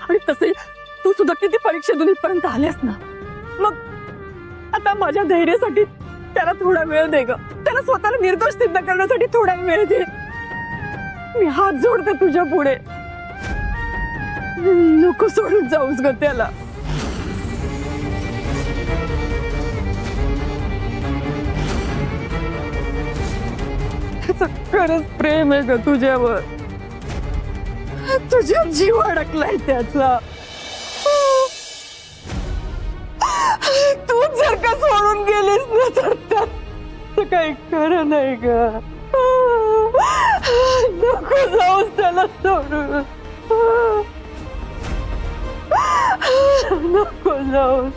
आणि तसे तू सुद्धा किती परीक्षा देऊन इथपर्यंत आलेस ना, मग आता माझ्या धैर्यासाठी त्याला थोडा वेळ दे ग. त्याला स्वतःला निर्दोष सिद्ध करण्यासाठी थोडा वेळ दे. मी हात जोडते तुझ्या पुढे. नको सोडून जाऊस ग त्याला. त्याचं खरंच प्रेम आहे ग तुझ्यावर. तुझ्या जीव अडकलाय त्याचा. तू जर का सोडून गेलीस ना तर त्यात काही खरं नाही ग. नको जाऊस त्याला सोडून. नको जाऊस.